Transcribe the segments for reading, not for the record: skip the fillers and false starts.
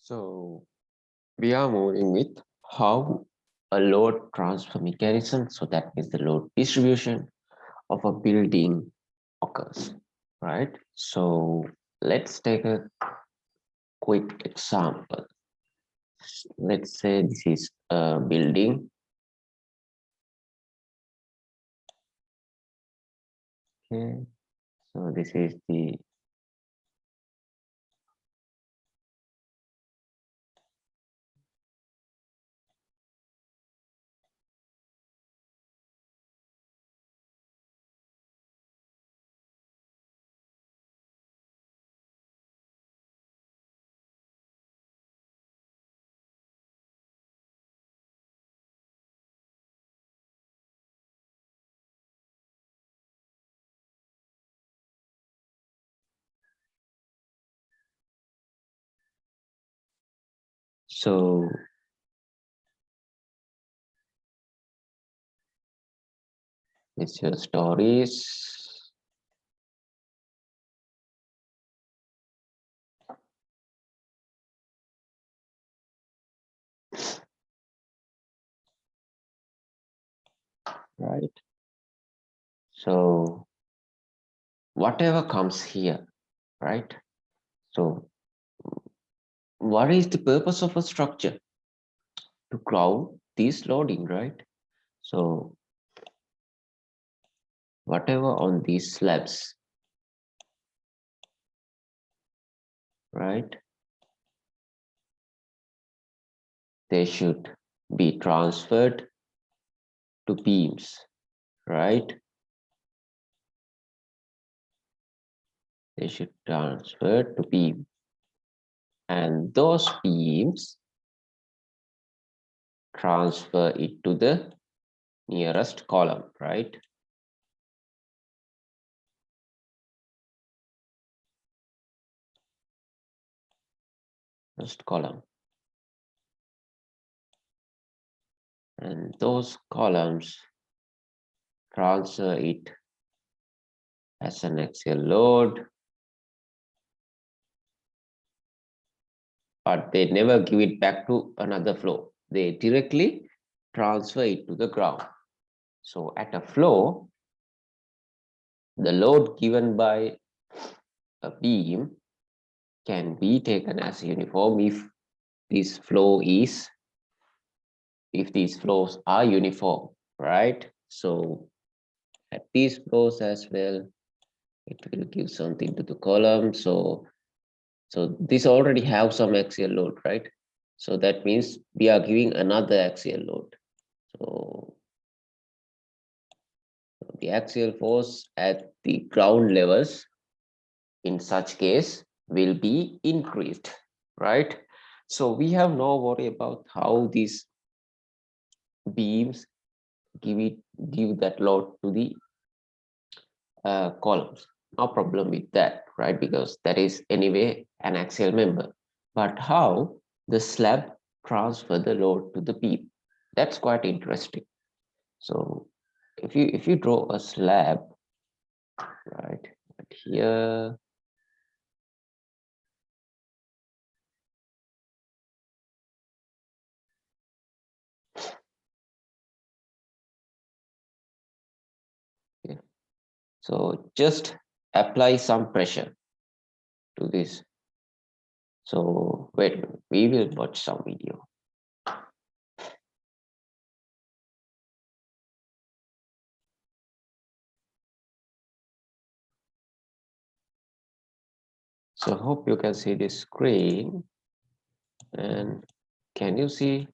So we are moving with how a load transfer mechanism, so that means the load distribution of a building occurs, right? So let's take a quick example. Let's say this is a building. Okay, so this is the so it's your stories. Right. So whatever comes here, right? So what is the purpose of a structure? To ground this loading, right? So whatever on these slabs, right? They should be transferred to beams, right? They should transfer to beam. And those beams transfer it to the nearest column, right? Nearest column. And those columns transfer it as an axial load, but they never give it back to another floor. They directly transfer it to the ground. So at a floor, the load given by a beam can be taken as uniform this flow is, if these flows are uniform, right? So at these flows as well, it will give something to the column. So this already have some axial load, right? So that means we are giving another axial load. So the axial force at the ground levels in such case will be increased, right? So we have no worry about how these beams give that load to the columns. No problem with that, right? Because that is anyway an axial member. But how the slab transfer the load to the beam? That's quite interesting. So if you draw a slab, right, right here, okay, so just apply some pressure to this. So wait a minute, we will watch some video. So hope you can see the screen. And can you see,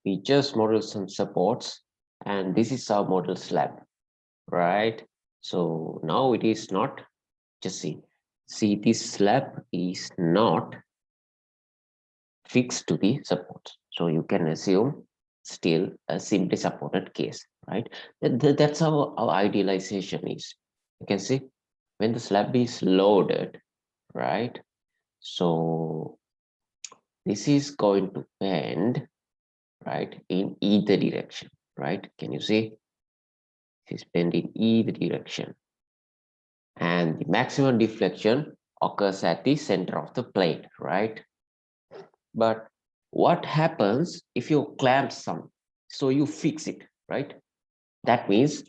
we just model some supports, and this is our model slab, right? So now it is not, just see this slab is not fixed to the support. So you can assume still a simply supported case, right? That's how our idealization is. You can see when the slab is loaded, right? So this is going to bend, right, in either direction, right? Can you see? This is bend in either direction. And the maximum deflection occurs at the center of the plane, right? But what happens if you clamp some? So you fix it, right? That means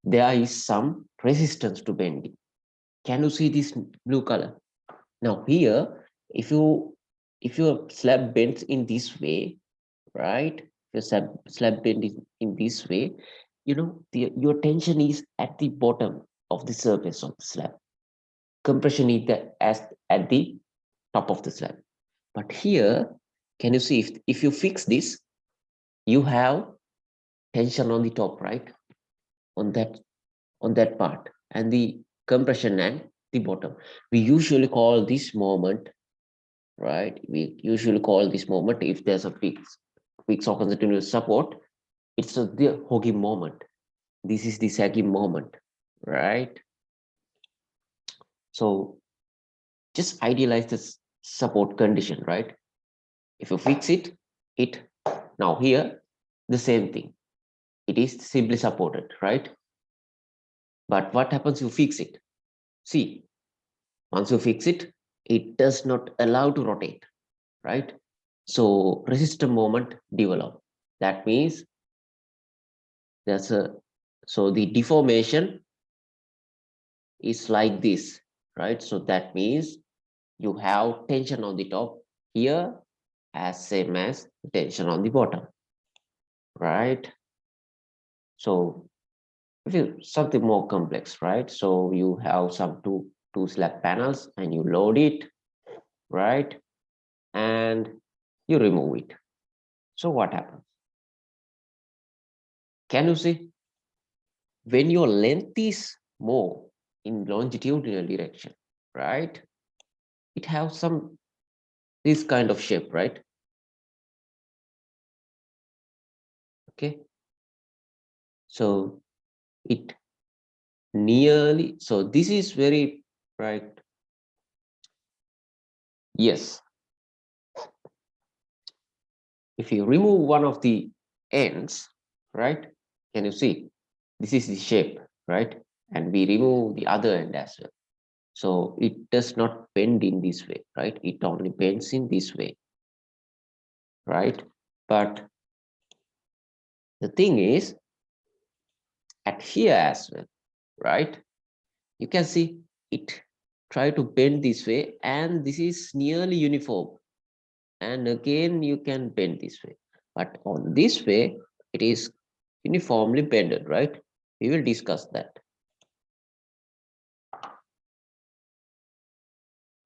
there is some resistance to bending. Can you see this blue color? Now here, if your slab bends in this way, right? Your slab bend in this way, your tension is at the bottom of the surface of the slab. Compression is at the top of the slab. But here, can you see if you fix this, you have tension on the top, right? On that part, and the compression at the bottom. We usually call this moment, right? We usually call this moment, if there's a fixed or continuous support, it's the hogging moment. This is the sagging moment, right? So just idealize this support condition, right? If you fix it now here, the same thing. It is simply supported, right? But what happens if you fix it? See, once you fix it, it does not allow to rotate, right? So resistor moment develop. That means there's a so the deformation is like this, right? So that means you have tension on the top here as same as tension on the bottom, right? So if you something more complex, right? So you have some two slab panels and you load it, right? And you remove it. So what happens? Can you see? When your length is more in longitudinal direction, right? It has some this kind of shape, right? Okay. So it nearly, so this is very, right? Yes. If you remove one of the ends, right? Can you see? This is the shape, right? And we remove the other end as well. So it does not bend in this way, right? It only bends in this way, right? But the thing is, at here as well, right? You can see it try to bend this way, and this is nearly uniform. And again, you can bend this way. But on this way, it is uniformly bended, right? We will discuss that.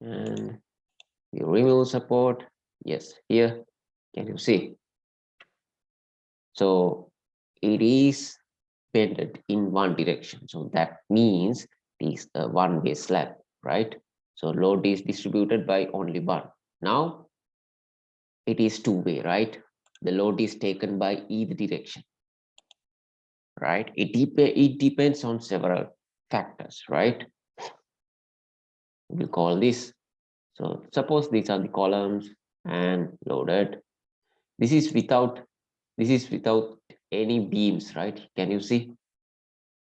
And you remove support. Yes, here, can you see? So it is bended in one direction. So that means it is a one-way slab, right? So load is distributed by only one. Now it is two-way, right? The load is taken by either direction, right? It depends on several factors, right? We'll call this. So suppose these are the columns and loaded. This is without any beams, right? Can you see?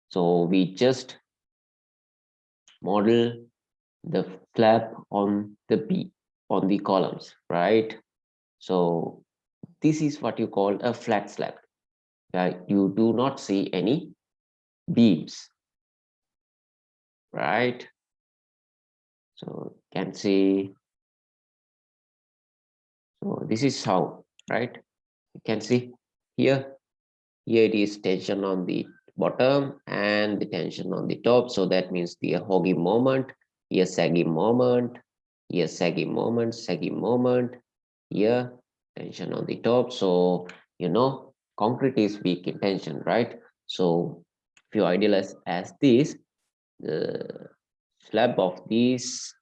So we just model the flap on the columns, right? So this is what you call a flat slab. You do not see any beams, right? So can see. So this is how, right? You can see here. Here it is tension on the bottom and the tension on the top. So that means the hogging moment. Here sagging moment. Here sagging moment. Sagging moment. Here tension on the top. So concrete is weak in tension, right? So if you idealize as this, the slab of this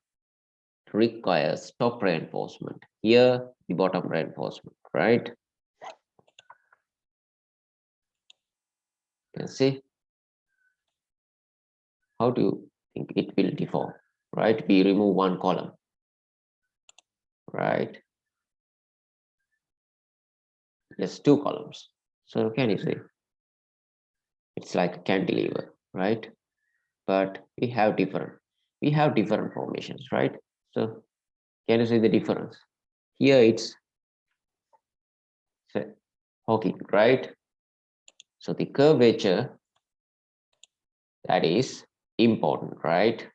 requires top reinforcement. Here the bottom reinforcement, right? You can see. How do you think it will deform, right? We remove one column, right? There's two columns. So can you see? It's like a cantilever, right? But we have different. we have different formations, right? So can you see the difference? Here it's hogging, right? So the curvature, that is important, right?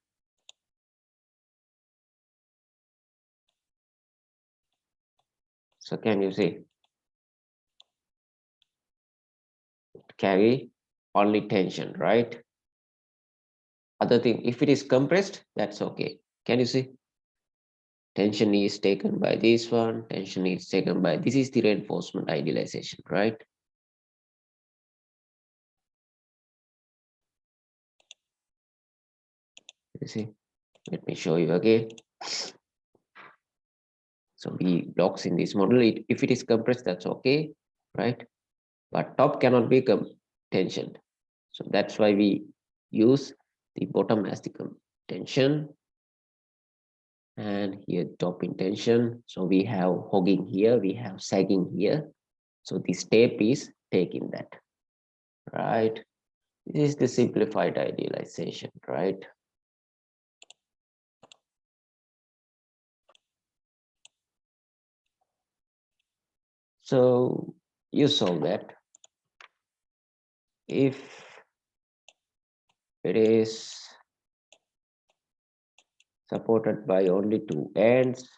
So can you see? Carry only tension, right? Other thing, if it is compressed, that's okay. Can you see? Tension is taken by this one, tension is taken by, this is the reinforcement idealization, right? You see, let me show you again. So B blocks in this model, if it is compressed, that's okay, right? But top cannot be tensioned. So that's why we use the bottom as the tension, and here top in tension. So we have hogging here, we have sagging here. So this tape is taking that, right? This is the simplified idealization, right? So you saw that if it is supported by only two ends,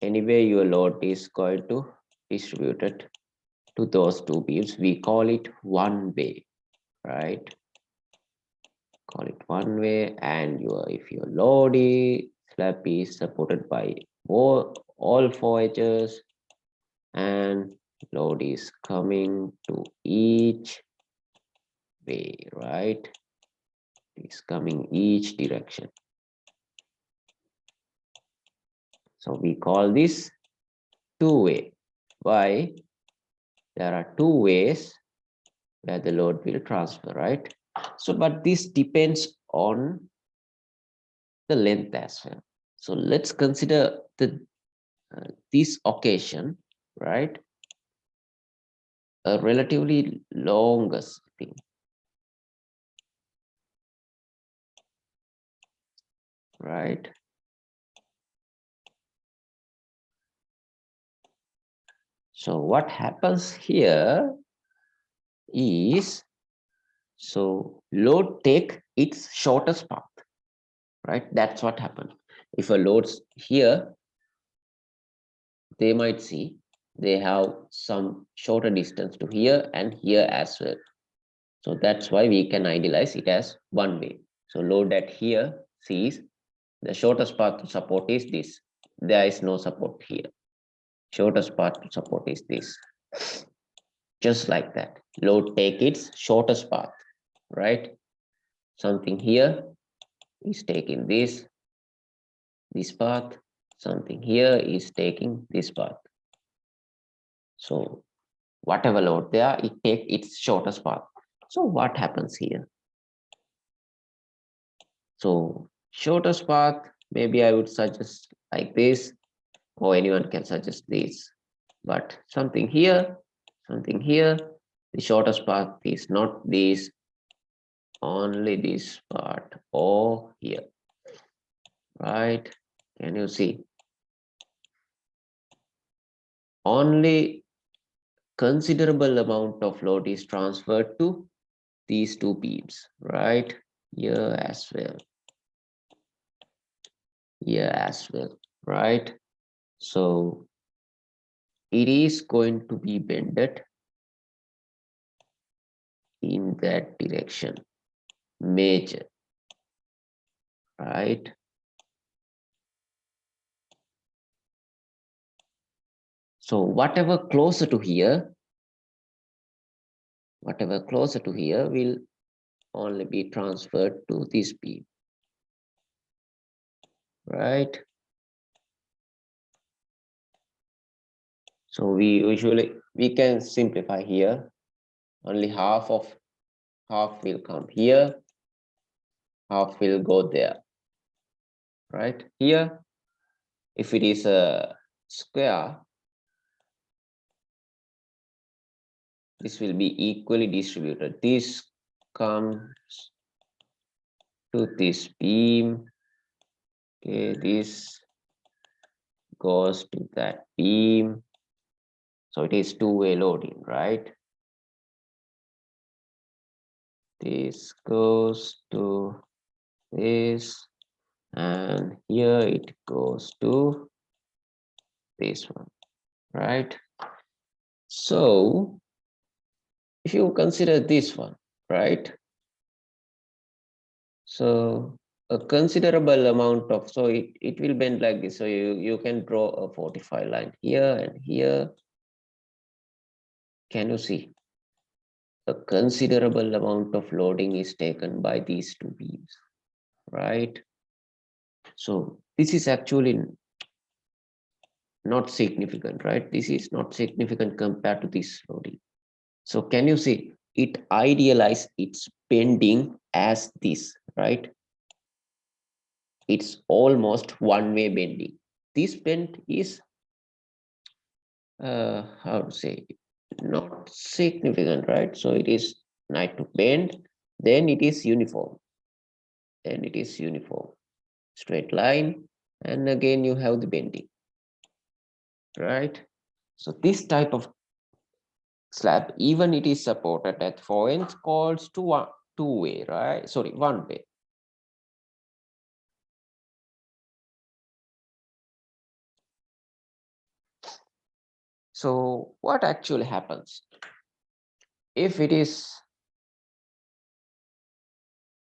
anyway your load is going to distribute it to those two beams. We call it one way, right? Call it one way. And if your load is slab is supported by all four edges, and load is coming to each way, right? It's coming each direction. So we call this two-way. Why? There are two ways where the load will transfer, right? So, but this depends on the length as well. So let's consider this occasion, right? A relatively longest thing, right? So what happens here is, so load take its shortest path, right? That's what happened. If a load's here, they might see they have some shorter distance to here and here as well. So that's why we can idealize it as one way. So load at here sees the shortest path to support is this. There is no support here. Shortest path to support is this. Just like that. Load take its shortest path, right? Something here is taking this path. Something here is taking this path. So whatever load there, it takes its shortest path. So what happens here? So shortest path, maybe I would suggest like this, or anyone can suggest this. But something here, the shortest path is not this, only this part or here, right? Can you see? Only considerable amount of load is transferred to these two beams, right? Here as well, here as well, right? So it is going to be bended in that direction, major, right? So whatever closer to here will only be transferred to this beam, right? So we can simplify here. Only half will come here, half will go there, right? Here, if it is a square, this will be equally distributed. This comes to this beam. Okay, this goes to that beam. So it is two-way loading, right? This goes to this, and here it goes to this one, right? So if you consider this one, right? So a considerable amount of, so it will bend like this. So you can draw a 45 line here and here. Can you see? A considerable amount of loading is taken by these two beams, right? So this is actually not significant, right? This is not significant compared to this loading. So can you see it idealize its bending as this, right? It's almost one-way bending. This bend is how to say, not significant, right? So it is nice to bend, then it is uniform, then it is uniform, straight line, and again you have the bending, right? So this type of slab, even it is supported at 4 ends, calls to one two-way, right? Sorry, one way. So what actually happens if it is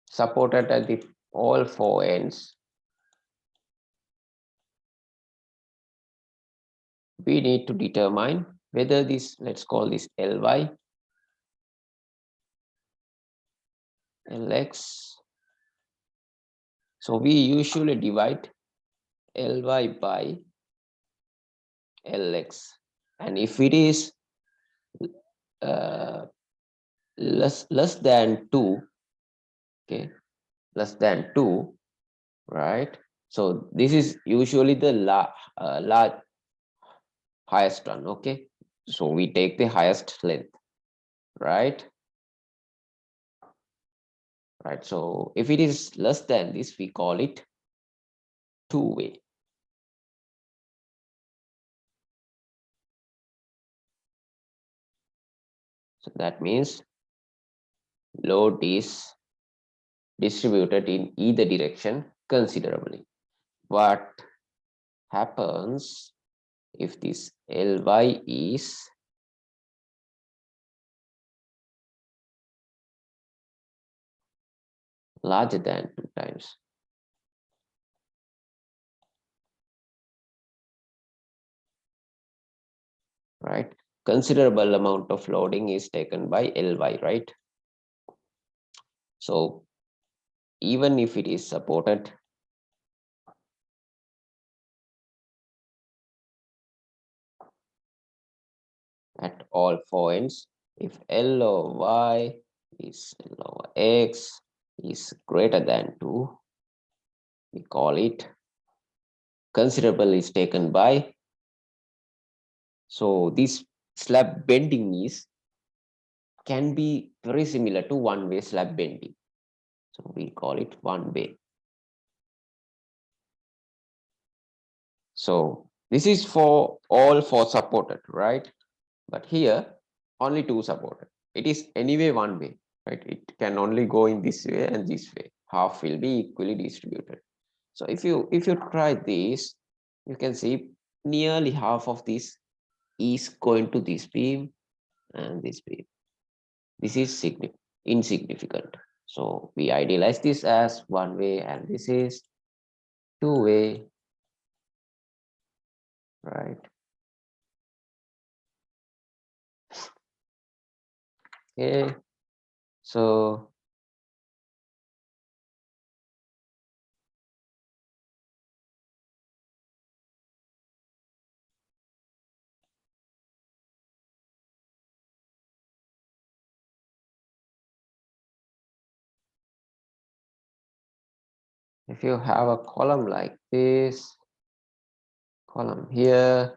supported at the all 4 ends? We need to determine whether this, let's call this Ly, Lx. So we usually divide Ly by Lx, and if it is uh, less than 2, okay, less than 2, right? So this is usually the large highest one, okay? So we take the highest length, right? Right. So if it is less than this, we call it two-way. So that means load is distributed in either direction considerably. What happens if this Ly is larger than 2 times? Right? Considerable amount of loading is taken by Ly, right? So even if it is supported at all 4 ends, if L over Y is L over X is greater than 2, we call it considerable is taken by. So this slab bending is can be very similar to one-way slab bending. So we call it one way. So this is for all 4 supported, right? But here only 2 supported. It is anyway one way, right? It can only go in this way and this way. Half will be equally distributed. So if you try this, you can see nearly half of this is going to this beam and this beam. This is insignificant. So we idealize this as one way and this is two way, right? Okay, so if you have a column like this, column here,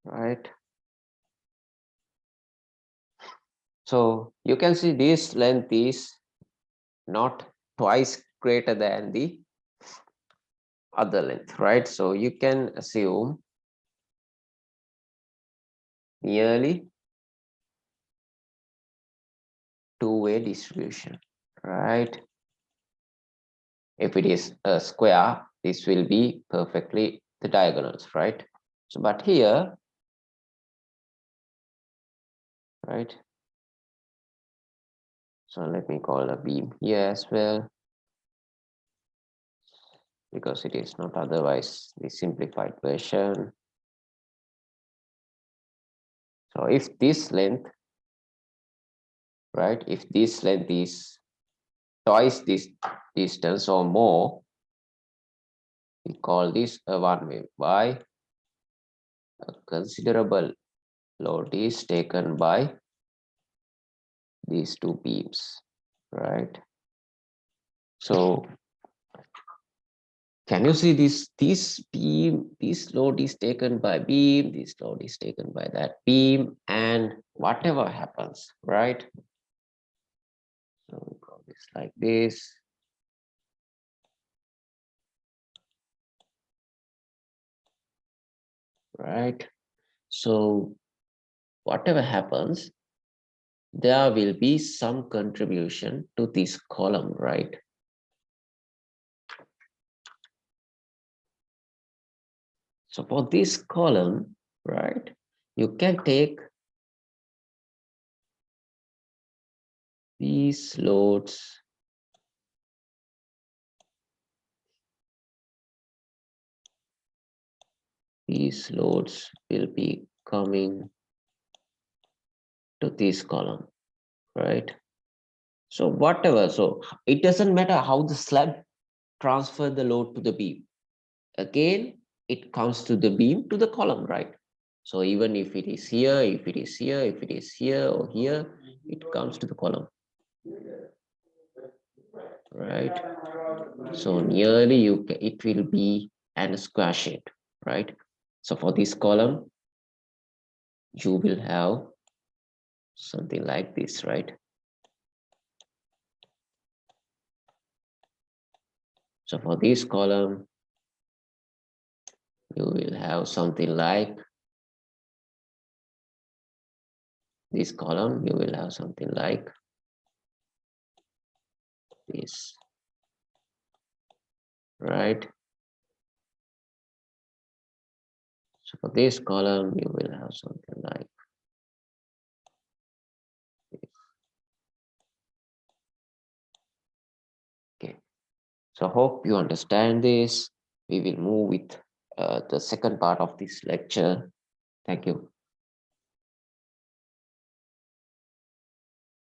right? So you can see this length is not twice greater than the other length, right? So you can assume nearly two-way distribution, right? If it is a square, this will be perfectly the diagonals, right? So, but here, right? So let me call a beam here as well, because it is not otherwise the simplified version. So if this length, right, if this length is twice this distance or more, we call this a one way. Why? A considerable load is taken by these two beams, right? So can you see this beam, this load is taken by beam, this load is taken by that beam, and whatever happens, right? So we call this like this. Right? So whatever happens, there will be some contribution to this column, right? So for this column, right, you can take these loads, will be coming to this column, right? So whatever, so it doesn't matter how the slab transfer the load to the beam. Again, it comes to the beam to the column, right? So even if it is here, if it is here, if it is here or here, it comes to the column, right? So nearly it will be an square shape, right? So for this column, you will have something like this, right? So for this column, you will have something like this column, you will have something like this, right? So for this column, you will have something like this. Okay. So hope you understand this. We will move with the second part of this lecture. Thank you.